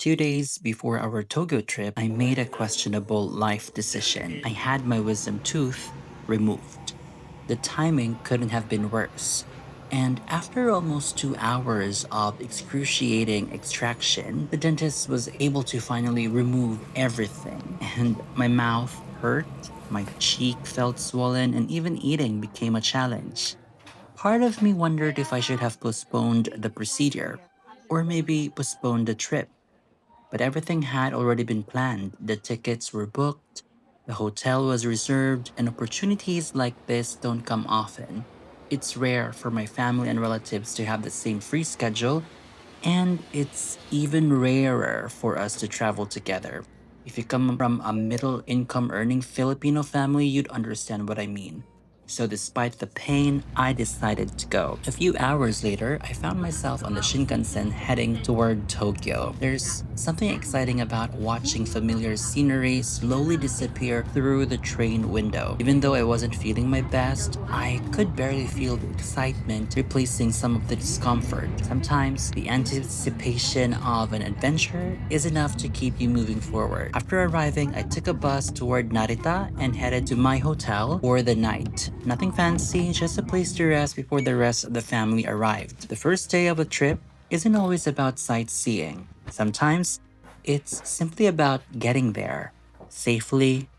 2 days before our Tokyo trip, I made a questionable life decision. I had my wisdom tooth removed. The timing couldn't have been worse. And after almost 2 hours of excruciating extraction, the dentist was able to finally remove everything. And my mouth hurt, my cheek felt swollen, and even eating became a challenge. Part of me wondered if I should have postponed the procedure, or maybe postponed the trip. But everything had already been planned. The tickets were booked, the hotel was reserved, and opportunities like this don't come often. It's rare for my family and relatives to have the same free schedule, and it's even rarer for us to travel together. If you come from a middle income earning Filipino family, you'd understand what I mean. So, despite the pain, I decided to go. A few hours later, I found myself on the Shinkansen heading toward Tokyo. There's something exciting about watching familiar scenery slowly disappear through the train window. Even though I wasn't feeling my best, I could barely feel the excitement replacing some of the discomfort. Sometimes the anticipation of an adventure is enough to keep you moving forward. After arriving, I took a bus toward Narita and headed to my hotel for the night. Nothing fancy, just a place to rest before the rest of the family arrived. The first day of a trip isn't always about sightseeing. Sometimes it's simply about getting there safely,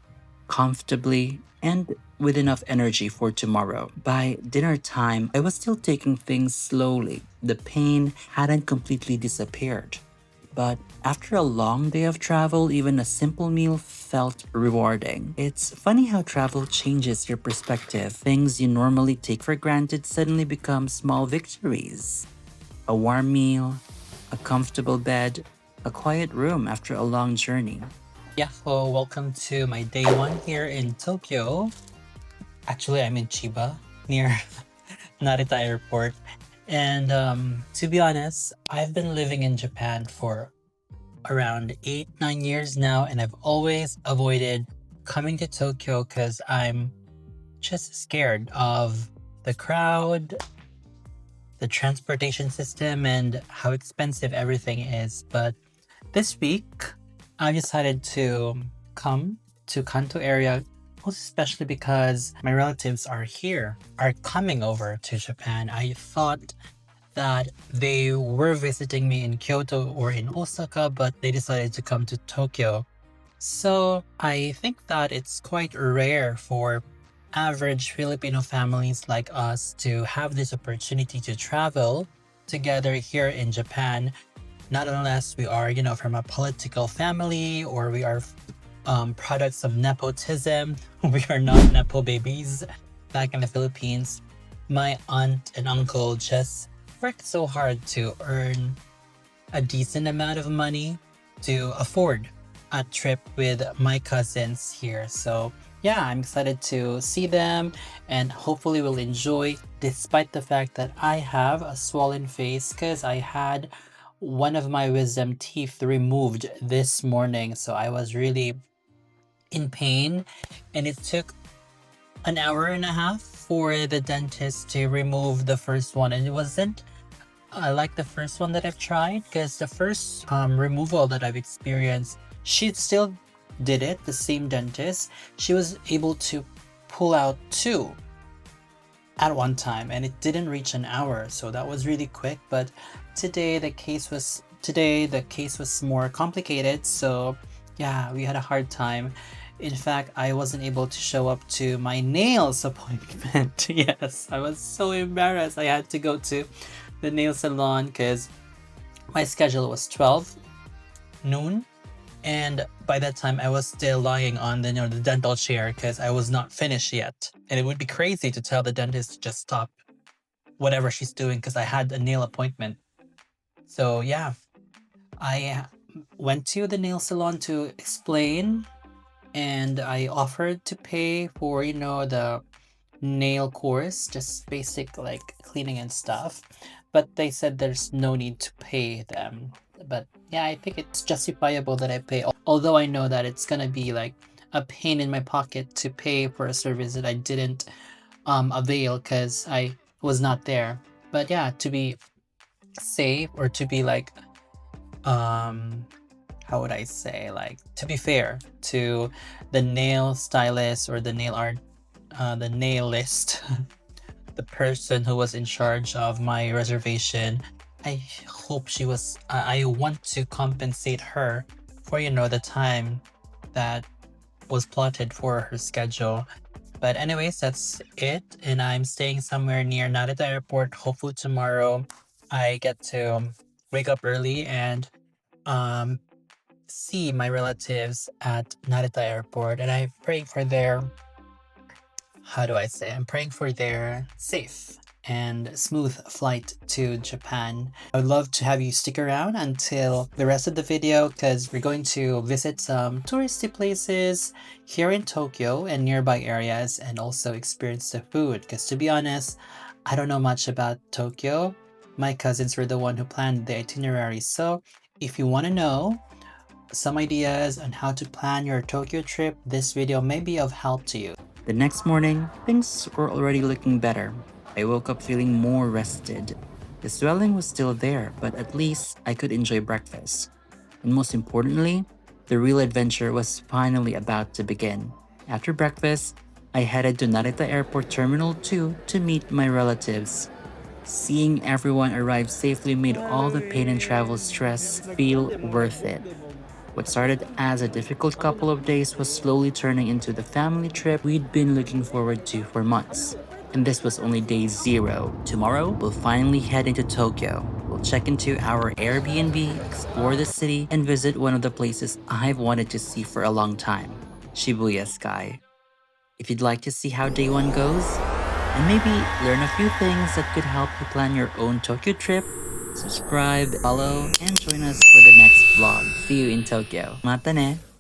comfortably, and with enough energy for tomorrow. By dinner time, I was still taking things slowly. The pain hadn't completely disappeared. But after a long day of travel, even a simple meal felt rewarding. It's funny how travel changes your perspective. Things you normally take for granted suddenly become small victories. A warm meal, a comfortable bed, a quiet room after a long journey. Yeah, hello, welcome to my day one here in Tokyo. Actually, I'm in Chiba, near Narita Airport. And to be honest, I've been living in Japan for around 8, 9 years now, and I've always avoided coming to Tokyo because I'm just scared of the crowd, the transportation system, and how expensive everything is. But this week, I decided to come to Kanto area, most especially because my relatives are coming over to Japan. I thought that they were visiting me in Kyoto or in Osaka, but they decided to come to Tokyo. So I think that it's quite rare for average Filipino families like us to have this opportunity to travel together here in Japan, not unless we are, from a political family or we are products of nepotism. We are not nepo babies back in the Philippines. My aunt and uncle just worked so hard to earn a decent amount of money to afford a trip with my cousins here. So yeah, I'm excited to see them and hopefully will enjoy despite the fact that I have a swollen face because I had one of my wisdom teeth removed this morning. So I was really in pain and it took an hour and a half for the dentist to remove the first one, and it wasn't like the first one that I've tried because the first removal that I've experienced, she still did it, the same dentist. She was able to pull out two at one time and it didn't reach an hour, so that was really quick. But today the case was more complicated, so yeah, we had a hard time. In fact, I wasn't able to show up to my nails appointment. Yes, I was so embarrassed. I had to go to the nail salon because my schedule was 12 noon, and by that time I was still lying on the dental chair because I was not finished yet. And it would be crazy to tell the dentist to just stop whatever she's doing because I had a nail appointment. So yeah, I went to the nail salon to explain, and I offered to pay for the nail course, just basic like cleaning and stuff. But they said there's no need to pay them. But yeah, I think it's justifiable that I pay, although I know that it's gonna be like a pain in my pocket to pay for a service that I didn't avail because I was not there. But yeah, to be safe or to be like um how would I say, like, to be fair to the nail stylist or the nail art, the nailist, the person who was in charge of my reservation. I hope she was, I want to compensate her for, you know, the time that was plotted for her schedule. But anyways, that's it. And I'm staying somewhere near Narita Airport. Hopefully tomorrow I get to wake up early and um see my relatives at Narita Airport. And I'm praying for their, how do I say, I'm praying for their safe and smooth flight to Japan. I would love to have you stick around until the rest of the video because we're going to visit some touristy places here in Tokyo and nearby areas and also experience the food because, to be honest, I don't know much about Tokyo. My cousins were the one who planned the itinerary, so if you want to know some ideas on how to plan your Tokyo trip, this video may be of help to you. The next morning, things were already looking better. I woke up feeling more rested. The swelling was still there, but at least I could enjoy breakfast. And most importantly, the real adventure was finally about to begin. After breakfast, I headed to Narita Airport Terminal 2 to meet my relatives. Seeing everyone arrive safely made all the pain and travel stress feel worth it. What started as a difficult couple of days was slowly turning into the family trip we'd been looking forward to for months. And this was only day 0. Tomorrow, we'll finally head into Tokyo. We'll check into our Airbnb, explore the city, and visit one of the places I've wanted to see for a long time, Shibuya Sky. If you'd like to see how day 1 goes, and maybe learn a few things that could help you plan your own Tokyo trip, subscribe, follow, and join us for the next vlog. See you in Tokyo. Mata ne!